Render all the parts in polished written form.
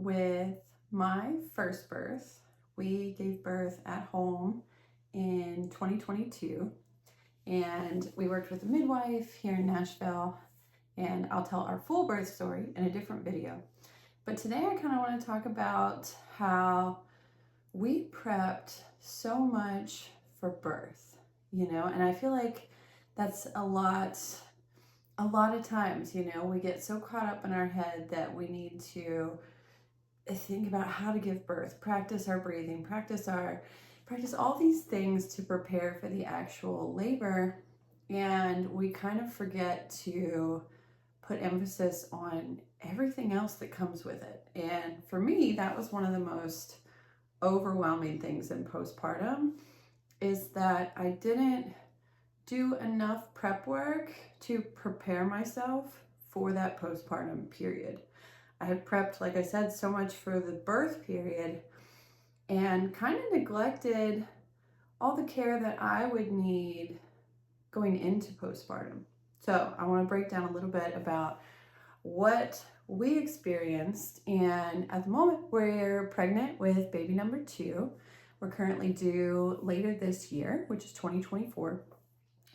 with my first birth. We gave birth at home in 2022, and we worked with a midwife here in Nashville, and I'll tell our full birth story in a different video. But today I kind of want to talk about how we prepped so much for birth, and I feel like that's a lot of times, we get so caught up in our head that we need to think about how to give birth, practice our breathing, practice all these things to prepare for the actual labor, and we kind of forget to put emphasis on everything else that comes with it. And for me, that was one of the most overwhelming things in postpartum, is that I didn't do enough prep work to prepare myself for that postpartum period. I had prepped, like I said, so much for the birth period and kind of neglected all the care that I would need going into postpartum. So I want to break down a little bit about what we experienced. And at the moment, we're pregnant with baby number 2. We're currently due later this year, which is 2024.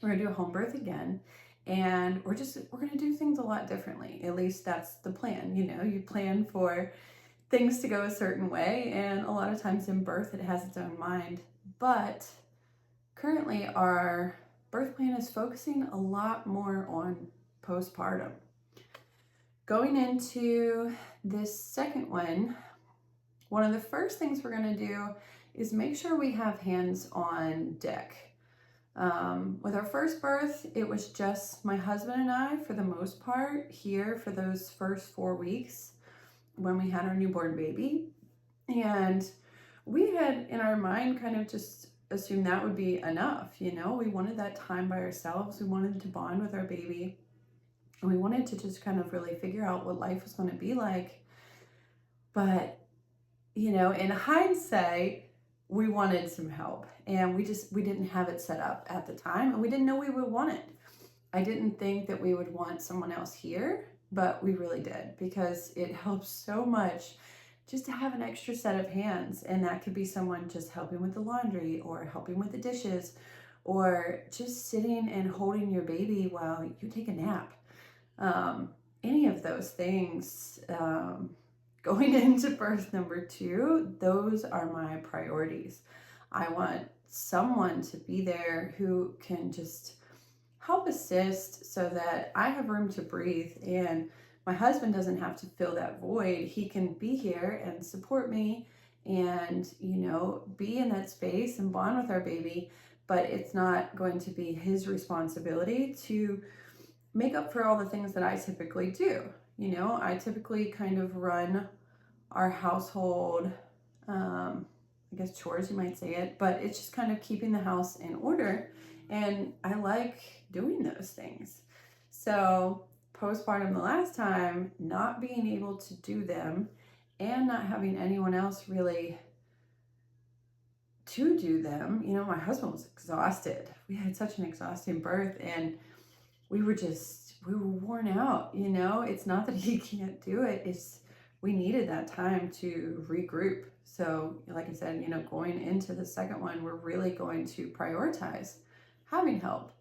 We're gonna do a home birth again. And we're gonna do things a lot differently. At least that's the plan. You plan for things to go a certain way, and a lot of times in birth it has its own mind. But currently our birth plan is focusing a lot more on postpartum. Going into this second one of the first things we're gonna do is make sure we have hands on deck. With our first birth, it was just my husband and I, for the most part, here for those first 4 weeks when we had our newborn baby. And we had in our mind kind of just assumed that would be enough. We wanted that time by ourselves. We wanted to bond with our baby. And we wanted to just kind of really figure out what life was going to be like. But, in hindsight, we wanted some help, and we didn't have it set up at the time, and we didn't know we would want it. I didn't think that we would want someone else here, but we really did, because it helps so much just to have an extra set of hands. And that could be someone just helping with the laundry, or helping with the dishes, or just sitting and holding your baby while you take a nap. Any of those things. Going into birth number 2, those are my priorities. I want someone to be there who can just help assist so that I have room to breathe and my husband doesn't have to fill that void. He can be here and support me and, be in that space and bond with our baby, but it's not going to be his responsibility to make up for all the things that I typically do. I typically kind of run our household, I guess chores, you might say it, but it's just kind of keeping the house in order. And I like doing those things. So postpartum the last time, not being able to do them and not having anyone else really to do them, my husband was exhausted. We had such an exhausting birth, and we were worn out. It's not that he can't do it, we needed that time to regroup. So like I said, going into the second one, we're really going to prioritize having help.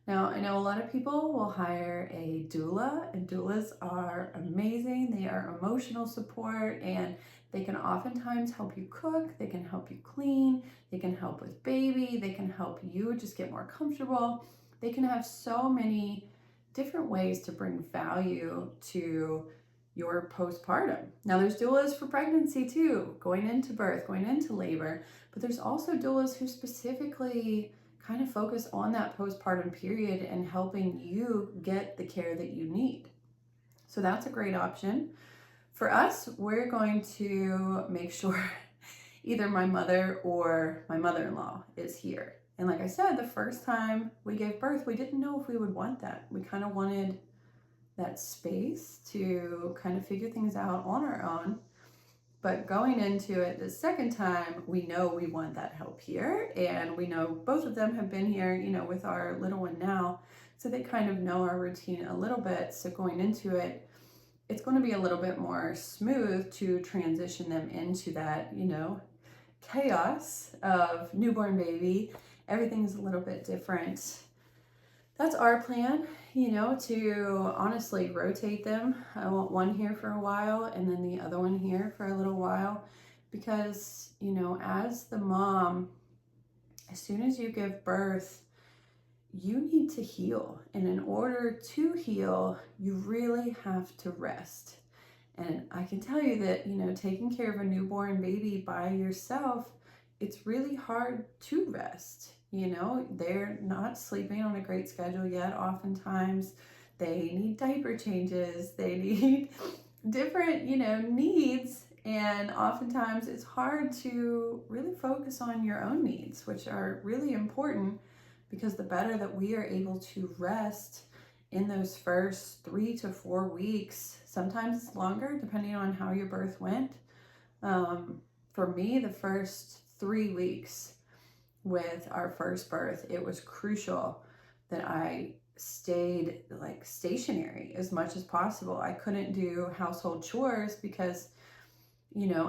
Now, I know a lot of people will hire a doula, and doulas are amazing. They are emotional support, and they can oftentimes help you cook, they can help you clean, they can help with baby, they can help you just get more comfortable. They can have so many different ways to bring value to your postpartum. Now, there's doulas for pregnancy too, going into birth, going into labor, but there's also doulas who specifically kind of focus on that postpartum period and helping you get the care that you need. So that's a great option. For us, we're going to make sure either my mother or my mother-in-law is here. And like I said, the first time we gave birth, we didn't know if we would want that. We kind of wanted that space to kind of figure things out on our own. But going into it the second time, we know we want that help here. And we know both of them have been here, with our little one now. So they kind of know our routine a little bit. So going into it, it's going to be a little bit more smooth to transition them into that, chaos of newborn baby. Everything's a little bit different. That's our plan, to honestly rotate them. I want one here for a while and then the other one here for a little while, because, as the mom, as soon as you give birth, you need to heal. And in order to heal, you really have to rest. And I can tell you that, taking care of a newborn baby by yourself, it's really hard to rest. They're not sleeping on a great schedule yet. Oftentimes they need diaper changes, they need different, needs. And oftentimes it's hard to really focus on your own needs, which are really important, because the better that we are able to rest in those first 3 to 4 weeks, sometimes it's longer depending on how your birth went. For me, the first 3 weeks with our first birth, it was crucial that I stayed stationary as much as possible. I couldn't do household chores because,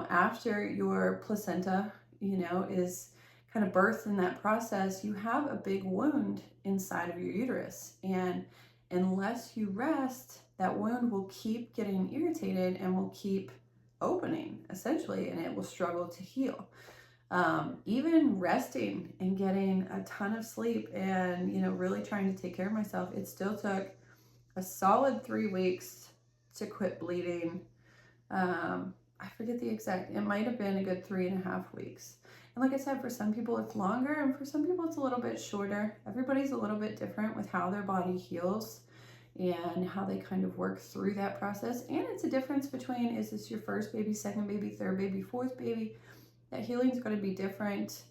after your placenta, is kind of birthed in that process, you have a big wound inside of your uterus. And unless you rest, that wound will keep getting irritated and will keep opening, essentially, and it will struggle to heal. Even resting and getting a ton of sleep and, really trying to take care of myself, it still took a solid 3 weeks to quit bleeding. I forget the exact, it might have been a good 3.5 weeks. And like I said, for some people it's longer and for some people it's a little bit shorter. Everybody's a little bit different with how their body heals and how they kind of work through that process. And it's a difference between, is this your first baby, second baby, third baby, fourth baby? That healing is going to be different.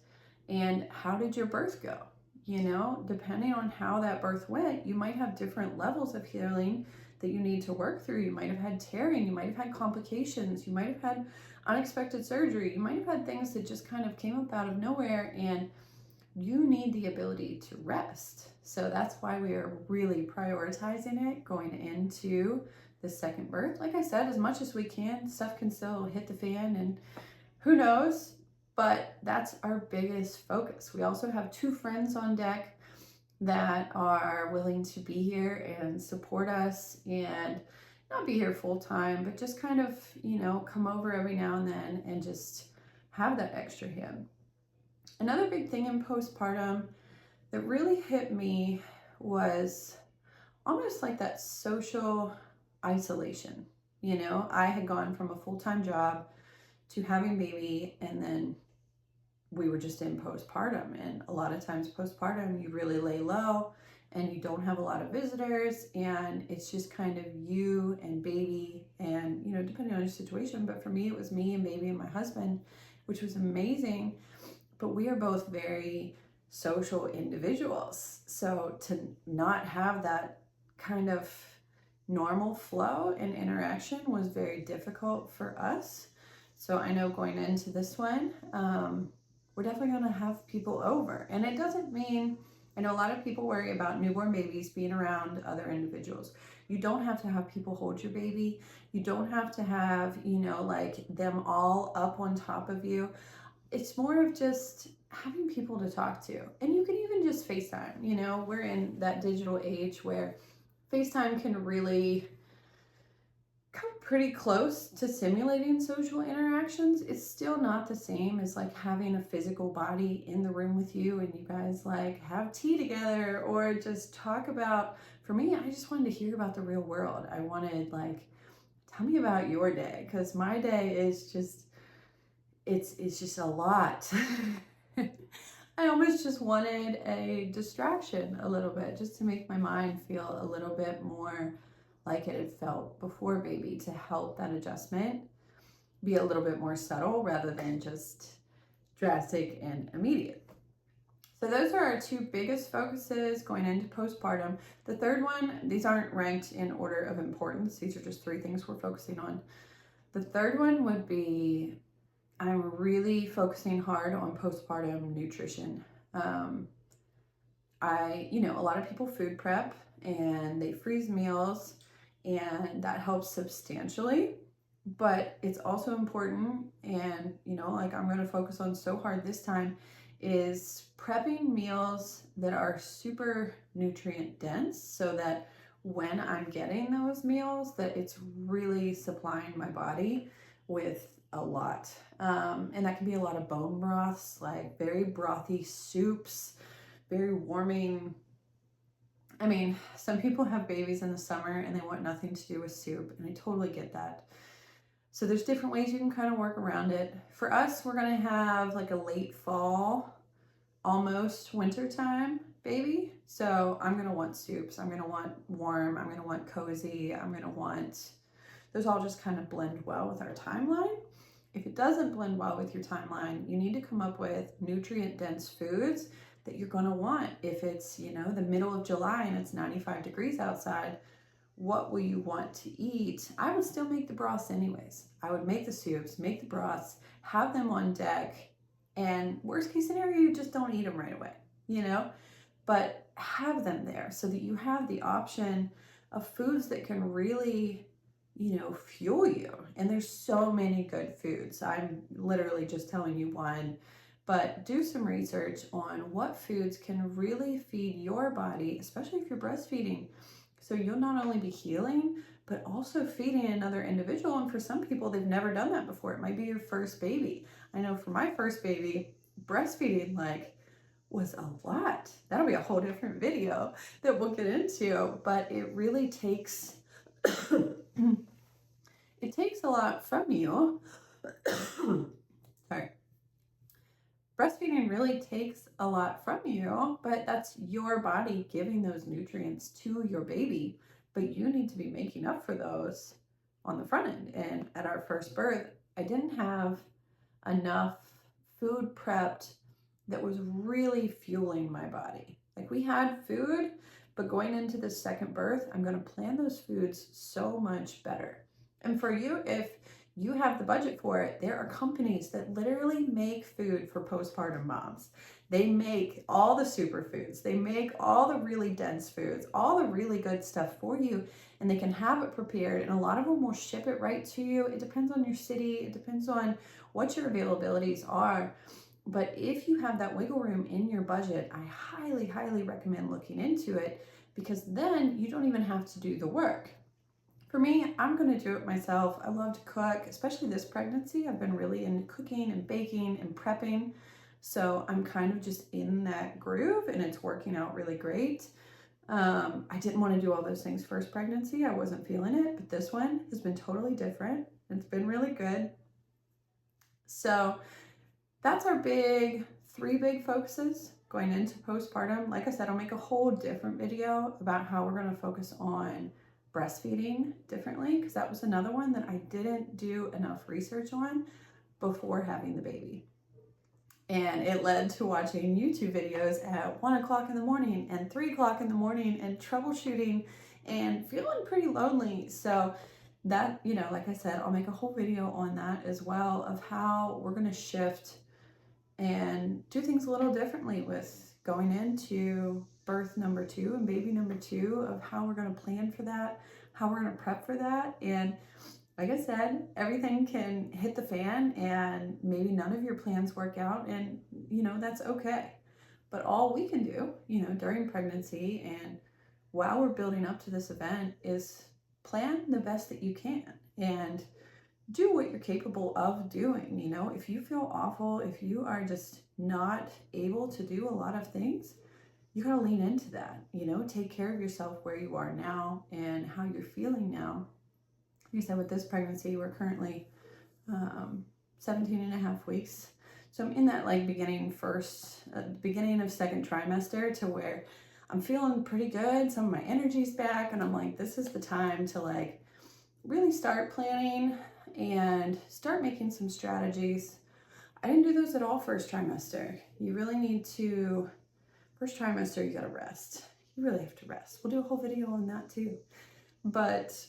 And how did your birth go? Depending on how that birth went, you might have different levels of healing that you need to work through. You might have had tearing, you might have had complications, you might have had unexpected surgery, you might have had things that just kind of came up out of nowhere, and you need the ability to rest. So that's why we are really prioritizing it going into the second birth. Like I said, as much as we can, stuff can still hit the fan and who knows, but that's our biggest focus. We also have 2 friends on deck that are willing to be here and support us, and not be here full time, but just kind of, come over every now and then and just have that extra hand. Another big thing in postpartum that really hit me was almost like that social isolation. I had gone from a full-time job to having baby, and then we were just in postpartum, and a lot of times postpartum you really lay low and you don't have a lot of visitors, and it's just kind of you and baby, and depending on your situation. But for me, it was me and baby and my husband, which was amazing. But we are both very social individuals, so to not have that kind of normal flow and interaction was very difficult for us. So I know going into this one, we're definitely going to have people over. And it doesn't mean, I know a lot of people worry about newborn babies being around other individuals. You don't have to have people hold your baby. You don't have to have, them all up on top of you. It's more of just having people to talk to. And you can even just FaceTime. We're in that digital age where FaceTime can really come pretty close to simulating social interactions. It's still not the same as having a physical body in the room with you and you guys have tea together or just talk about, for me, I just wanted to hear about the real world. I wanted tell me about your day, because my day is just, it's just a lot. I almost just wanted a distraction a little bit, just to make my mind feel a little bit more like it had felt before baby, to help that adjustment be a little bit more subtle rather than just drastic and immediate. So those are our 2 biggest focuses going into postpartum. The third one, these aren't ranked in order of importance. These are just 3 things we're focusing on. The third one would be, I'm really focusing hard on postpartum nutrition. A lot of people food prep and they freeze meals, and that helps substantially. But it's also important, and like I'm going to focus on so hard this time, is prepping meals that are super nutrient dense so that when I'm getting those meals that it's really supplying my body with a lot. And that can be a lot of bone broths, like very brothy soups, very warming. I mean, some people have babies in the summer and they want nothing to do with soup, and I totally get that. So there's different ways you can kind of work around it. For us, we're going to have like a late fall, almost winter time baby. So I'm going to want soups. I'm going to want warm. I'm going to want cozy. I'm going to want, those all just kind of blend well with our timeline. If it doesn't blend well with your timeline, you need to come up with nutrient dense foods that you're going to want. If it's, the middle of July and it's 95 degrees outside, what will you want to eat? I would still make the broths anyways. I would make the soups, make the broths, have them on deck, and worst case scenario, you just don't eat them right away, but have them there so that you have the option of foods that can really, fuel you. And there's so many good foods. I'm literally just telling you one, but do some research on what foods can really feed your body, especially if you're breastfeeding. So you'll not only be healing, but also feeding another individual. And for some people, they've never done that before. It might be your first baby. I know for my first baby, breastfeeding was a lot. That'll be a whole different video that we'll get into, but it really takes, it takes a lot from you. Sorry. Breastfeeding really takes a lot from you, but that's your body giving those nutrients to your baby, but you need to be making up for those on the front end. And at our first birth, I didn't have enough food prepped that was really fueling my body. Like, we had food, but going into the second birth, I'm going to plan those foods so much better. And for you, if you have the budget for it, there are companies that literally make food for postpartum moms. They make all the superfoods. They make all the really dense foods, all the really good stuff for you, and they can have it prepared. And a lot of them will ship it right to you. It depends on your city. It depends on what your availabilities are. But if you have that wiggle room in your budget, I highly, highly recommend looking into it, because then you don't even have to do the work. For me, I'm going to do it myself. I love to cook, especially this pregnancy. I've been really into cooking and baking and prepping. So I'm kind of just in that groove, and it's working out really great. I didn't want to do all those things first pregnancy. I wasn't feeling it, but this one has been totally different. It's been really good. So that's our three big focuses going into postpartum. Like I said, I'll make a whole different video about how we're going to focus on breastfeeding differently, because that was another one that I didn't do enough research on before having the baby. And it led to watching YouTube videos at 1 o'clock in the morning and 3 o'clock in the morning and troubleshooting and feeling pretty lonely. So that, like I said, I'll make a whole video on that as well, of how we're going to shift and do things a little differently with going into birth number 2 and baby number 2, of how we're going to plan for that, how we're going to prep for that. And like I said, everything can hit the fan and maybe none of your plans work out, and that's okay. But all we can do, during pregnancy and while we're building up to this event, is plan the best that you can and do what you're capable of doing. If you feel awful, if you are just not able to do a lot of things, you gotta lean into that. Take care of yourself where you are now and how you're feeling now. Like I said, with this pregnancy, we're currently 17 and a half weeks. So I'm in that beginning of second trimester, to where I'm feeling pretty good. Some of my energy's back, and I'm like, this is the time to really start planning and start making some strategies. I didn't do those at all first trimester. You really need to, first trimester, you gotta rest. You really have to rest. We'll do a whole video on that too. But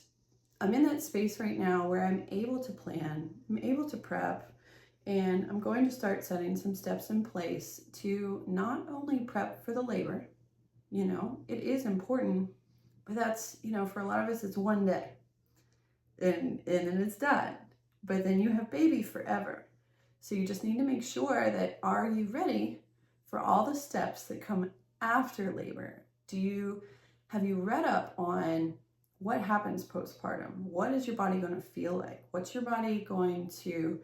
I'm in that space right now where I'm able to plan, I'm able to prep, and I'm going to start setting some steps in place to not only prep for the labor, it is important, But that's, for a lot of us, it's one day and then it's done. But then you have baby forever. So you just need to make sure that, are you ready for all the steps that come after labor? Have you read up on what happens postpartum? What is your body going to feel like? What's your body going to,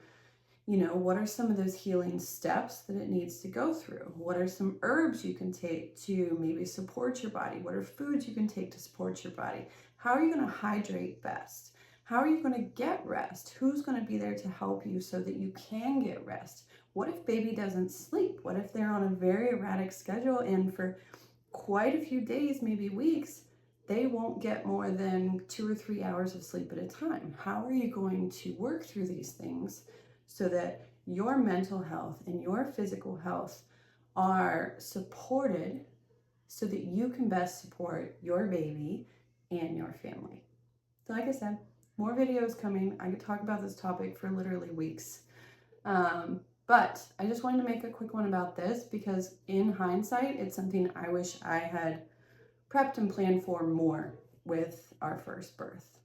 what are some of those healing steps that it needs to go through? What are some herbs you can take to maybe support your body? What are foods you can take to support your body? How are you going to hydrate best? How are you going to get rest? Who's going to be there to help you so that you can get rest? What if baby doesn't sleep? What if they're on a very erratic schedule and for quite a few days, maybe weeks, they won't get more than 2 or 3 hours of sleep at a time? How are you going to work through these things so that your mental health and your physical health are supported so that you can best support your baby and your family? So like I said, more videos coming. I could talk about this topic for literally weeks. But I just wanted to make a quick one about this because in hindsight, it's something I wish I had prepped and planned for more with our first birth.